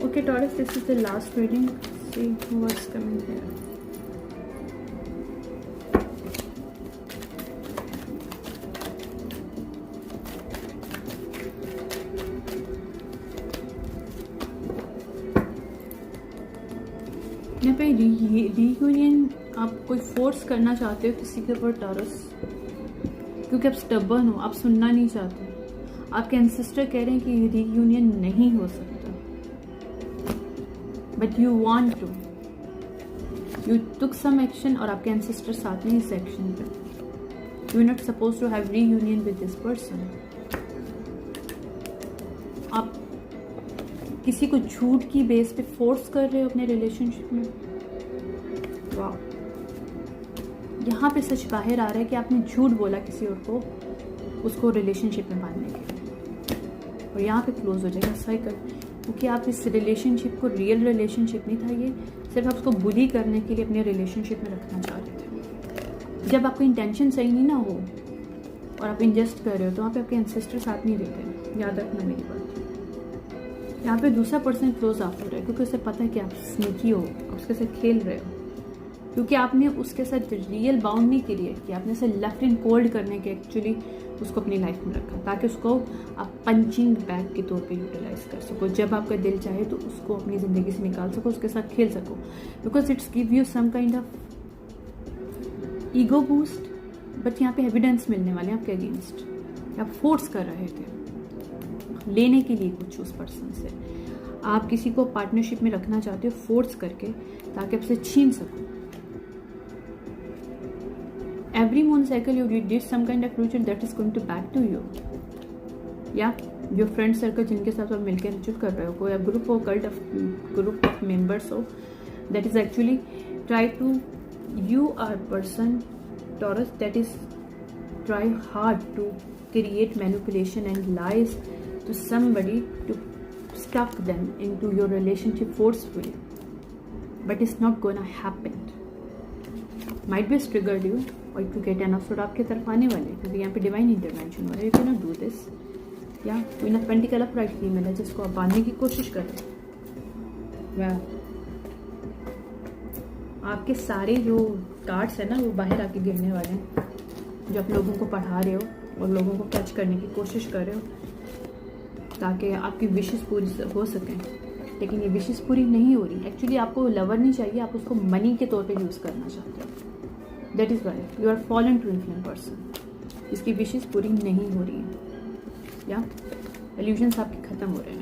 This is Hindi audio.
Okay, Taurus, this is the last reading. See what's coming here. यहाँ पे रीयूनियन आप कोई फोर्स करना चाहते हो किसी के ऊपर टॉरस, क्योंकि आप स्टबर्न हो, आप सुनना नहीं चाहते। आपके एंसेस्टर कह रहे हैं कि रीयूनियन नहीं हो सकता, but you want to, you took some action और आपके एंसेस्टर साथ में इस एक्शन पे। You are not suppose to have reunion with this person. आप किसी को झूठ की बेस पे फोर्स कर रहे हो अपने रिलेशनशिप में। वाह, यहाँ पे सच बाहर आ रहा है कि आपने झूठ बोला किसी और को उसको रिलेशनशिप में बांधने के लिए, और यहाँ पे क्लोज हो जाएगा साइकिल, क्योंकि आप इस रिलेशनशिप को रियल रिलेशनशिप नहीं था, ये सिर्फ आप उसको बुली करने के लिए अपने रिलेशनशिप में रखना चाह रहे थे। जब आपका इंटेंशन सही नहीं ना हो और आप इंजस्ट कर रहे हो तो वहाँ पे आपके एंसेस्टर साथ नहीं देते। याद रखना मेरी बात। यहाँ पे दूसरा पर्सन क्लोज आप हो रहा है क्योंकि उसे पता है कि आप स्नीकी हो, उसके साथ खेल रहे हो, क्योंकि आपने उसके साथ रियल बाउंड नहीं क्रिएट किया, आपने उसे लेफ्ट इन कोल्ड करने के एक्चुअली उसको अपनी लाइफ में रखा ताकि उसको आप पंचिंग बैग के तौर पे यूटिलाइज कर सको। जब आपका दिल चाहे तो उसको अपनी ज़िंदगी से निकाल सको, उसके साथ खेल सको, because it's give you some kind of ego boost. But यहाँ पे एविडेंस मिलने वाले हैं आपके अगेंस्ट। आप फोर्स कर रहे थे लेने के लिए कुछ उस पर्सन से, आप किसी को पार्टनरशिप में रखना चाहते हो फोर्स करके ताकि आपसे छीन सको। Every moon cycle you did some kind of ritual that is going to back to you, या योर फ्रेंड सर्कल जिनके साथ आप मिलकर रिचुअल कर रहे हो, कोई ग्रुप हो, cult of group of members हो, that is actually try to, you are person Taurus that is try hard to create manipulation and lies to somebody to stuck them into your relationship forcefully, but it's not gonna happen. Might be triggered you or you get an offset आपके तरफ आने वाले, क्योंकि यहाँ पे डिवाइन इंटरवेंशन हो रहा है। You cannot do this. या Queen of Pentacles upright female है जिसको आप बांधने की कोशिश कर रहे हो। वाह, आपके सारे जो कार्ड्स है ना वो बाहर आके गिरने वाले हैं, जो आप लोगों को पढ़ा रहे हो और लोगों को कैच करने की कोशिश कर रहे हो ताकि आपकी विशेस पूरी हो सकें, लेकिन ये विशेस पूरी नहीं हो रही। एक्चुअली आपको लवर नहीं चाहिए, आप उसको मनी के तौर पे यूज़ करना चाहते हो। That is why you are fallen to influence person, इसकी विशेस पूरी नहीं हो रही है या इल्यूजन्स आपके ख़त्म हो रहे हैं।